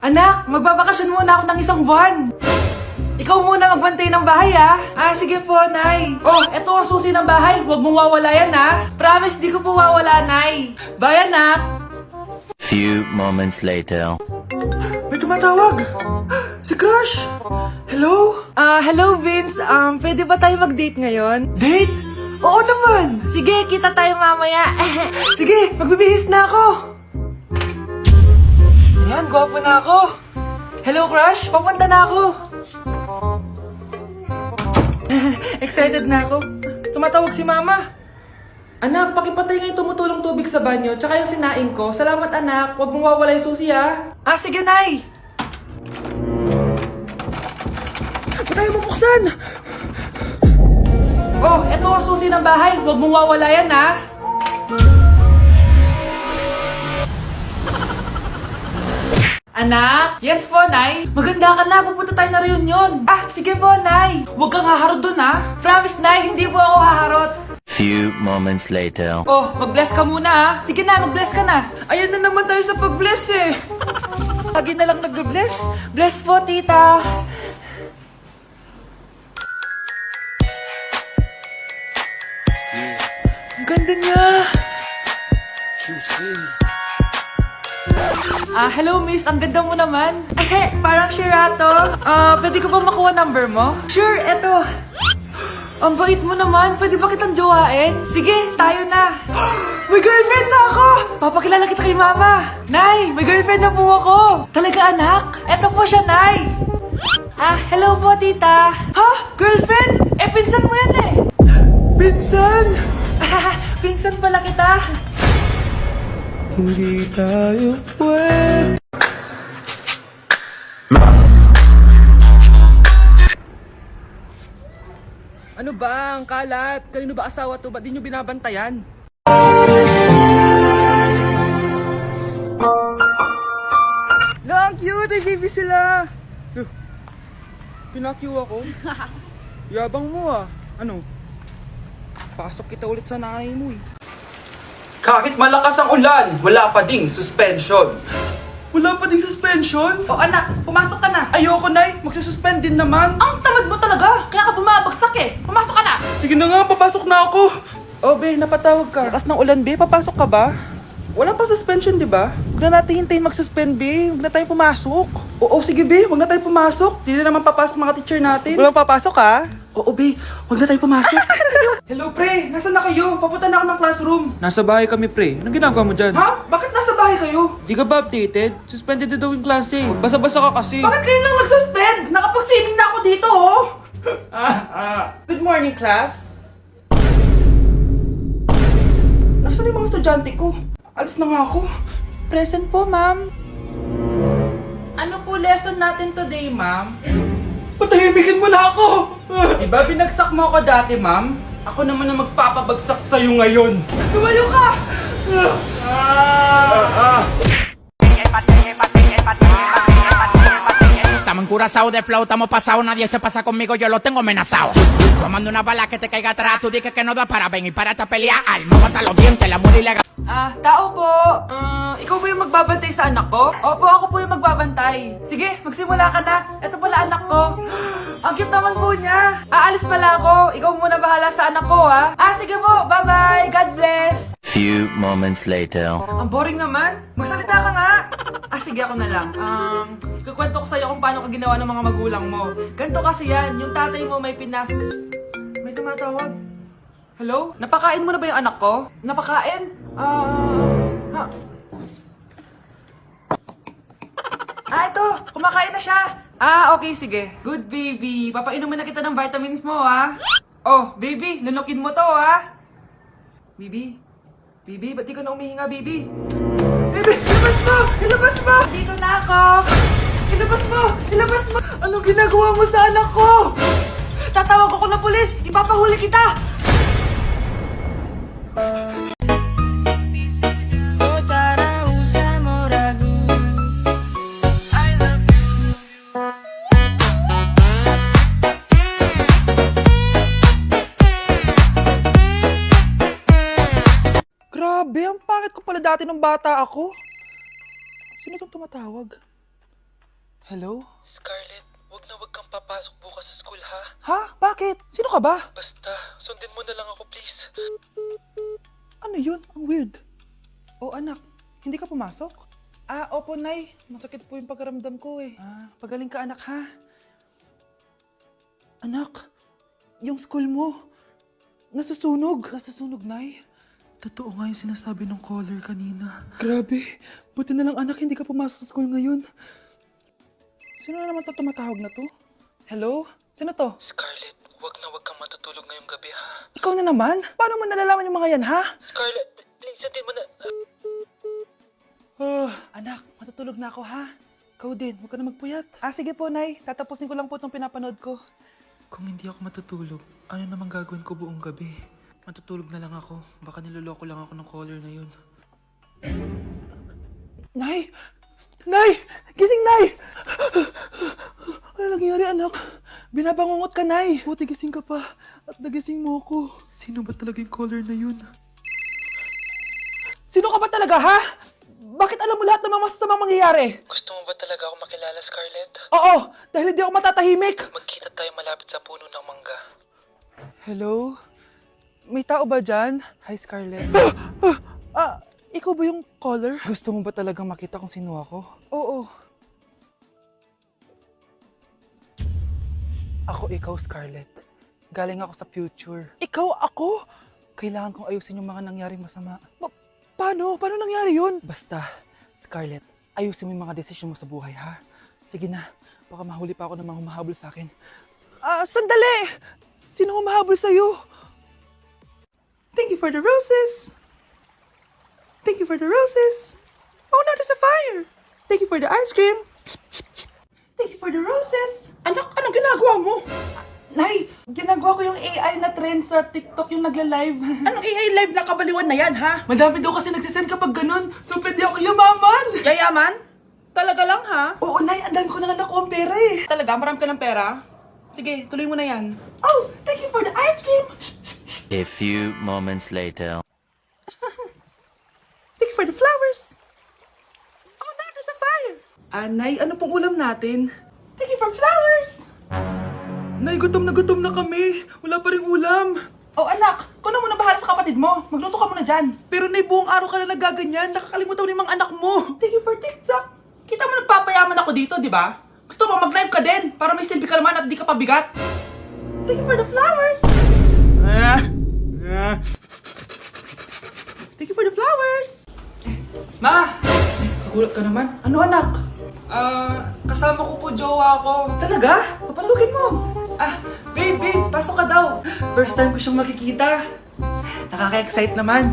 Anak, magbabakasyon muna ako ng isang buwan. Ikaw muna magbantay ng bahay, ah. Sige po, Nay. Oh, eto ang susi ng bahay. Huwag mong wawala yan, ah. Promise, di ko po wawala, Nay. Bye, anak. Few moments later. May tumatawag. Si Crush. Hello? Hello, Vince. Pwede ba tayo mag-date ngayon? Date? Oo naman. Sige, kita tayo mamaya. Sige, magbibihis na ako. Ayan, gwapo na ako. Hello, Crush. Papunta na ako. Excited na ako. Tumatawag si Mama. Anak, pakipatay nga yung tumutulong tubig sa banyo, tsaka yung sinain ko. Salamat, anak. Huwag mong wawala yung susi, ha? Sige, Nay. Ba't tayo mabuksan? Oh, eto ang susi ng bahay. Huwag mong wawala yan, ha? Anak? Yes po, Nay. Maganda ka na. Pupunta tayo na reunion. Sige po, Nay. Huwag kang haharot dun, ha? Promise, Nay. Hindi po ako haharot. Few moments later. Oh, mag-bless ka muna, ha? Sige na, mag-bless ka na. Ayan na naman tayo sa pag-bless, eh. Lagi na lang nag-bless. Bless po, tita. Ang ganda niya. Hello, miss. Ang ganda mo naman. Parang Sherato. Pwede ko ba makuha number mo? Sure, eto. Ang bait mo naman. Pwede ba kitang jowain? Sige, tayo na. May girlfriend na ako! Papakilala kita kay mama. Nay, may girlfriend na po ako. Talaga, anak? Eto po siya, Nay. Hello po, tita. Ha? Girlfriend? Pinsan mo yan eh. Pinsan? Pinsan pala kita. Hindi tayo pwede. Ano ba ang kalat? Kanino ba asawa to? Ba't di nyo binabantayan? Ang cute! Ay, baby sila! Pinakyu ako? Yabang mo ah. Ano? Pasok kita ulit sa nanay mo eh. Kahit malakas ang ulan, wala pa ding suspension. Wala pa ding suspension? O anak, pumasok ka na. Ayoko, Nay. Magsususpend din naman. Ang tamad mo talaga. Kaya ka bumabagsak eh. Pumasok ka na. Sige na nga, papasok na ako. Oh, be, napatawag ka. Lakas ng ulan, be. Papasok ka ba? Wala pa suspension, di ba? Huwag na natin hintayin mag-suspend, be. Huwag na tayo pumasok. Oo, sige, be. Huwag na tayo pumasok. Di na naman papasok mga teacher natin. Walang papasok, ha? Oo, be. Huwag na tayo pumasok. Hello, pre. Nasaan na kayo? Papunta na ako ng classroom. Nasa bahay kami, pre. Anong ginagawa mo dyan? Ha? Bakit nasa bahay kayo? Di ka ba updated? Suspended na daw yung klase. Magbasa-basa ka kasi. Bakit kayo lang nag-suspend? Nakapag-swimming na ako dito, oh. Good morning, class. Nasaan yung mga estudyante ko? Alis na nga ako. Present po, ma'am. Ano po lesson natin today, ma'am? Patahimikin mo na ako! Diba binagsak mo ako dati, ma'am? Ako naman ang magpapabagsak sa'yo ngayon. Lumayo ka! Estamos encurazados de flow, estamos pasados, nadie se pasa conmigo, yo lo tengo amenazado. Tomando una bala que te caiga atrás, tú dices que no da para venir para esta pelea, armado hasta los dientes, la muerte ilegal. Tao po. Ikaw ba yung magbabantay sa anak ko? Opo, ako po yung magbabantay. Sige, magsimula ka na. Ito pala anak ko. Ang cute naman po niya. Aalis pala ako. Ikaw muna bahala sa anak ko, ha? Sige po. Bye-bye. God bless. Few moments later. Ang boring naman. Magsalita ka nga. Sige, ako na lang. Kukwento ko sa'yo kung paano ka ginawa ng mga magulang mo. Ganto kasi yan. Yung tatay mo may pinas... May tumatawag. Hello? Napakain mo na ba yung anak ko? Napakain? Ito! Kumakain na siya! Okay, sige. Good, baby. Papainumin na kita ng vitamins mo, ha? Oh, baby, lunukin mo to, ha? Baby? Baby, ba't di ka na umihinga, baby? Baby, ilabas mo! Ilabas mo! Dito na ako! Ilabas mo! Ilabas mo! Anong ginagawa mo sa anak ko? Tatawag ako ng pulis! Ipapahuli kita! Grabe, ang pangit ko pala dati nung bata ako. Sino itong tumatawag? Hello? Scarlett, wag kang papasok bukas sa school ha. Ha? Bakit? Sino ka ba? Basta, sundin mo na lang ako please. Ano yun? Ang weird. Oh anak, hindi ka pumasok? Opo Nay. Masakit po yung pagkaramdam ko eh. Pagaling ka anak ha. Anak, yung school mo, nasusunog. Nasusunog, Nay? Totoo nga yung sinasabi ng caller kanina. Grabe. Buti na lang anak, hindi ka pumasok sa school ngayon. Sino na naman tumatawag na to? Hello? Sino to? Scarlett, wag kang matutulog ngayong gabi ha. Ikaw na naman? Paano mo nalalaman yung mga yan, ha? Scarlett, please sundin mo na... Anak, matutulog na ako, ha? Ikaw din, huwag ka na magpuyat. Sige po, Nay. Tatapusin ko lang po itong pinapanood ko. Kung hindi ako matutulog, ano namang gagawin ko buong gabi? Matutulog na lang ako. Baka niloloko lang ako ng caller na yun. Nay! Nay! Gising, Nay! Ano nangyari, anak? Binabangungot ka, Nay. Buti gising ka pa. At nagising mo ako. Sino ba talaga yung caller na yun? Sino ka ba talaga, ha? Bakit alam mo lahat ng mga masasamang mangyayari? Gusto mo ba talaga ako makilala, Scarlett? Oo, dahil hindi ako matatahimik. Magkita tayo malapit sa puno ng mangga. Hello? May tao ba dyan? Hi, Scarlett. Ikaw ba yung caller? Gusto mo ba talagang makita kung sino ako? Oo. Ako ikaw, Scarlett. Galing ako sa future. Ikaw ako? Kailangan kong ayusin yung mga nangyaring masama. Paano? Paano nangyari yun? Basta, Scarlett, ayusin mo yung mga desisyon mo sa buhay, ha? Sige na, baka mahuli pa ako ng mga humahabol sa akin. Sandali! Sino humahabol sa'yo? Thank you for the roses! Thank you for the roses! Oh, now there's a fire! Thank you for the ice cream! Thank you for the roses! Anak, anong ginagawa mo? Nay, ginagawa ko yung AI na trend sa TikTok yung nagla-live. Anong AI live na kabaliwan na yan, ha? Madami daw kasi nagsisend kapag ganun, so pwede ako yumaman. Yayaman? Talaga lang, ha? Oo, Nay, ang dami ko na nakuha ang pera eh. Talaga? Marami ka ng pera? Sige, tuloy mo na yan. Oh, thank you for the ice cream! A few moments later. Thank you for the flowers! Oh, now there's a fire! Nay, ano pong ulam natin? Thank you for flowers! Nay, gutom na kami. Wala pa rin ulam. Oh, anak, kung na muna bahala sa kapatid mo. Magluto ka muna dyan. Pero Nay, buong araw ka na nagaganyan. Nakakalimutan mo yung mga anak mo. Thank you for TikTok. Kita mo nagpapayaman ako dito, di ba? Gusto mo mag-live ka din para may silbi ka naman at di ka pabigat. Thank you for the flowers. Thank you for the flowers. Ma! Kagulat ka naman. Ano, anak? Kasama ko po jowa ko. Talaga? Papasukin mo. Babe, pasok ka daw. First time ko siyang makikita. Nakaka-excite naman.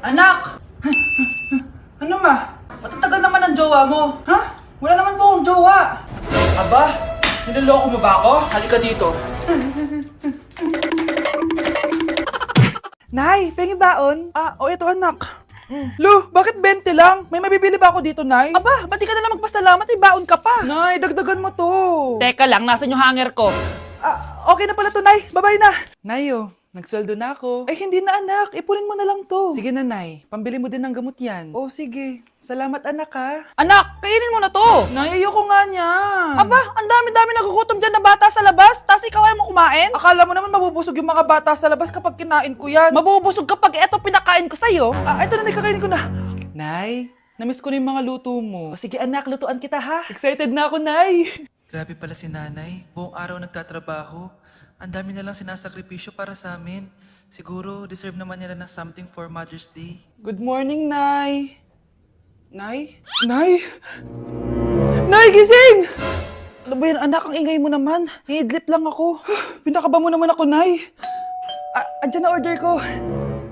Anak! Ano ma? Matatagal naman ang jowa mo. Ha? Wala naman po akong jowa. Aba, niloloko mo ba ako? Halika dito. Nay, pengi baon? Ito anak. Lo, bakit 20 lang? May mabibili ba ako dito, Nay? Aba, ba't di ka na lang magpasalamat? May baon ka pa. Nay, dagdagan mo to. Teka lang, nasan yung hanger ko? Okay na pala to, Nay. Bye-bye na. Nayo, nagsweldo na ako. Ay, hindi na, anak. Ipunin mo na lang to. Sige na, Nay. Pambili mo din ng gamot yan. Oh, sige. Salamat, anak, ha. Anak, kainin mo na to. Nay, ayoko nga niya. Aba, ang dami-dami nagugutom dyan na bata sa labas. Tapos ikaw ay mo kumain? Akala mo naman mabubusog yung mga bata sa labas kapag kinain ko yan. Mabubusog kapag eto pinakain ko sa'yo. Ito na, kakainin ko na. Nay, namiss ko na yung mga luto mo. O, sige, anak, lutuan kita, ha. Excited na ako, Nay. Grabe pala si nanay. Buong araw nagtatrabaho. Ang dami na lang sinasakripisyo para sa amin. Siguro, deserve naman nila ng something for Mother's Day. Good morning, Nay. Nay? Nay? Nay, gising! Ano ba yan, anak? Ang ingay mo naman. Hihidlip lang ako. Pinakaba mo naman ako, Nay. Andyan na order ko.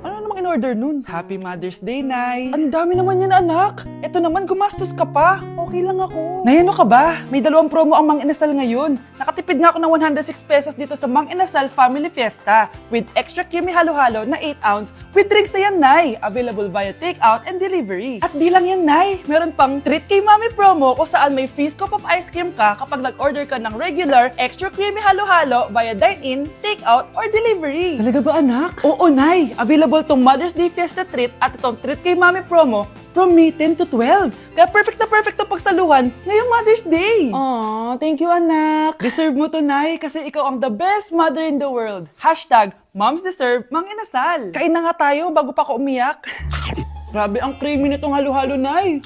Ano mo bang in-order nun? Happy Mother's Day, Nay. Ang dami naman yan, anak. Ito naman, gumastos ka pa. Okay lang ako. Nay, ano ka ba? May 2 promo ang Mang Inasal ngayon. Nakatipid nga ako ng 106 pesos dito sa Mang Inasal Family Fiesta with extra creamy halo-halo na 8 ounce with drinks na yan, Nay. Available via takeout and delivery. At di lang yan, Nay. Meron pang Treat Kay Mami promo kung saan may free scoop of ice cream ka kapag nag-order ka ng regular, extra creamy halo-halo via dine-in, takeout, or delivery. Talaga ba, anak? Oo, Nay. Available tong Mother's Day Fiesta Treat at itong Treat Kay Mami promo from May 10 to 12. Kaya perfect na pagsaluhan ngayong Mother's Day. Aww, thank you, anak. Deserve mo to, Nay, kasi ikaw ang the best mother in the world. Hashtag Moms Deserve Mang Inasal. Kain na nga tayo bago pa ako umiyak. Grabe ang creamy nitong halo-halo, Nay.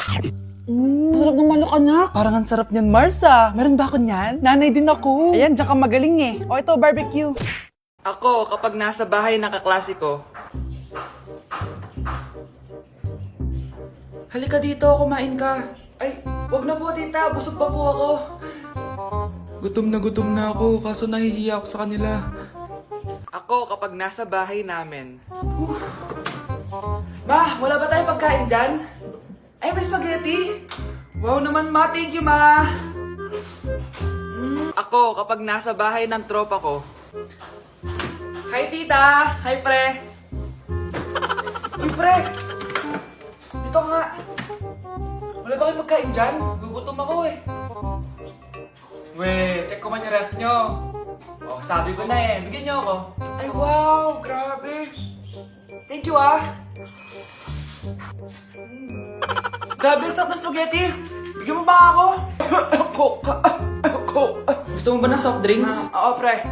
Sarap ng manok, anak. Parang ang sarap niyan, Marsa. Meron ba ako niyan? Nanay din ako. Ayan, diyan ka magaling eh. O ito, barbecue. Ako, kapag nasa bahay ng kaklase ko. Halika dito, kumain ka. Ay, wag na po, tita. Busog pa po ako. Gutom na ako, kaso nahihiya ako sa kanila. Ako, kapag nasa bahay namin. Ma, wala ba tayong pagkain dyan? Ay, may spaghetti! Wow naman, ma! Thank you, ma! Ako, kapag nasa bahay ng tropa ko. Hi, tita! Hi, pre! Uy, pre! Dito nga! Wala ba kayong pagkain dyan? Gugutom ako eh. Weh, check ko man yung ref nyo. Oh, sabi ko na eh. Bigyan nyo ako. Ay, wow! Grabe! Thank you, ah! Grabe, ang sarap ng spaghetti! Bigyan mo ba ako? Gusto mo ba ng soft drinks? Oo, pre.